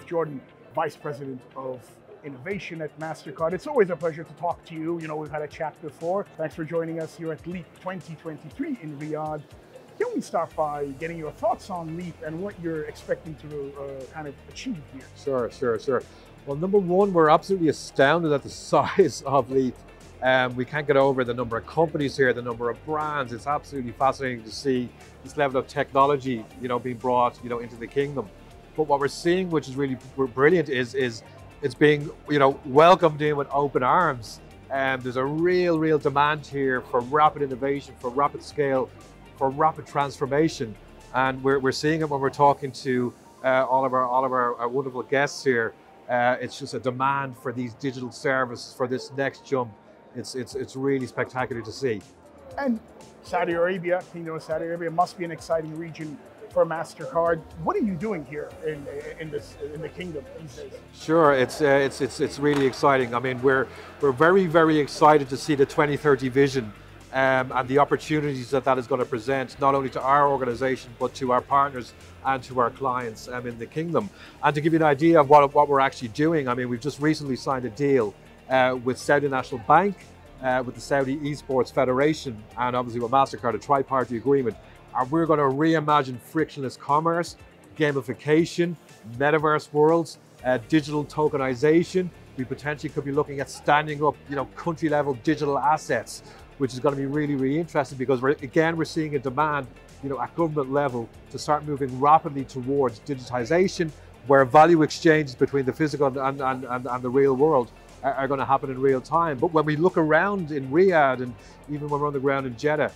Jordan, Vice President of Innovation at Mastercard. It's always a pleasure to talk to you. You know, we've had a chat before. Thanks for joining us here at Leap 2023 in Riyadh. Can we start by getting your thoughts on Leap and what you're expecting to kind of achieve here? Sure. Well, number one, we're absolutely astounded at the size of Leap. We can't get over the number of companies here, the number of brands. It's absolutely fascinating to see this level of technology, being brought, into the kingdom. But what we're seeing, which is really brilliant, is it's being, welcomed in with open arms. There's a real demand here for rapid innovation, for rapid scale, for rapid transformation, and we're seeing it when we're talking to all of our wonderful guests here. It's just a demand for these digital services, for this next jump. It's really spectacular to see. And Saudi Arabia, Kingdom of Saudi Arabia, must be an exciting region for Mastercard. What are you doing here in the kingdom these days? Sure, it's really exciting. I mean, we're very excited to see the 2030 vision and the opportunities that is going to present, not only to our organization but to our partners and to our clients in the kingdom. And to give you an idea of what we're actually doing, I mean, we've just recently signed a deal with Saudi National Bank, with the Saudi Esports Federation, and obviously with Mastercard, a tri-party agreement. And we're going to reimagine frictionless commerce, gamification, metaverse worlds, digital tokenization. We potentially could be looking at standing up, country-level digital assets, which is going to be really interesting, because we're seeing a demand, at government level to start moving rapidly towards digitization, where value exchanges between the physical and the real world are going to happen in real time. But when we look around in Riyadh, and even when we're on the ground in Jeddah,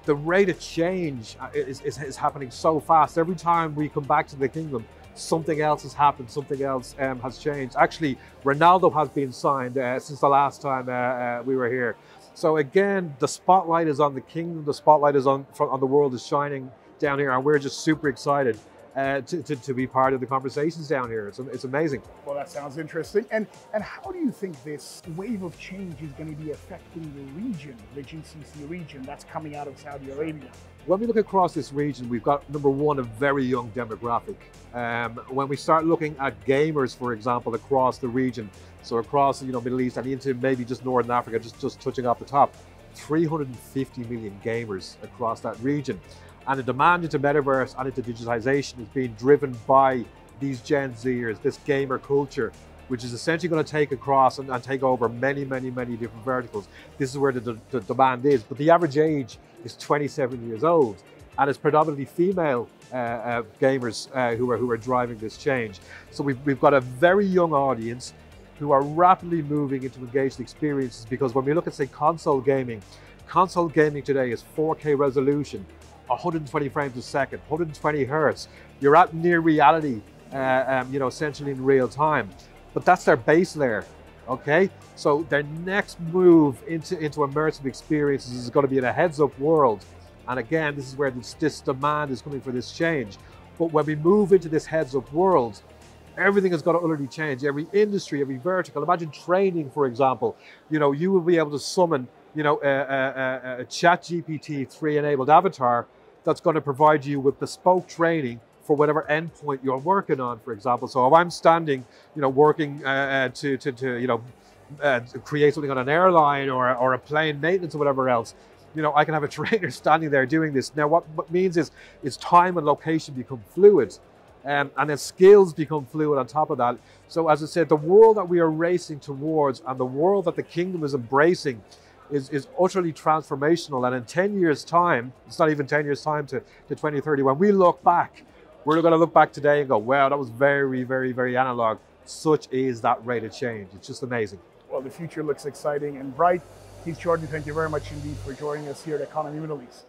the rate of change is happening so fast. Every time we come back to the kingdom, something else has happened, something else has changed. Actually, Ronaldo has been signed since the last time we were here. So again, the spotlight is on the kingdom, the spotlight is on the world is shining down here, and we're just super excited to be part of the conversations down here. It's amazing. Well, that sounds interesting. And how do you think this wave of change is going to be affecting the region, the GCC region that's coming out of Saudi Arabia? When we look across this region, we've got, number one, a very young demographic. When we start looking at gamers, for example, across the region, so across the Middle East and into maybe just Northern Africa, just touching off the top, 350 million gamers across that region. And the demand into metaverse and into digitization is being driven by these Gen Zers, this gamer culture, which is essentially going to take across and take over many different verticals. This is where the demand is. But the average age is 27 years old, and it's predominantly female gamers who are driving this change. So we've got a very young audience who are rapidly moving into engaged experiences, because when we look at, say, console gaming today is 4K resolution, 120 frames a second, 120 hertz. You're at near reality, essentially in real time. But that's their base layer, okay? So their next move into immersive experiences is going to be in a heads-up world. And again, this is where this demand is coming for this change. But when we move into this heads-up world, everything is going to utterly change. Every industry, every vertical. Imagine training, for example. You will be able to summon, a ChatGPT 3 enabled avatar that's going to provide you with bespoke training for whatever endpoint you're working on, for example. So if I'm standing, working to create something on an airline or a plane maintenance or whatever else, I can have a trainer standing there doing this. Now, what means is time and location become fluid, and then skills become fluid on top of that. So as I said, the world that we are racing towards and the world that the kingdom is embracing is utterly transformational. And in 10 years' time, it's not even 10 years' time to 2030, when we look back, we're going to look back today and go, wow, that was very analog. Such is that rate of change. It's just amazing. Well, the future looks exciting and bright. Keith Jordan, thank you very much indeed for joining us here at Economy Middle East.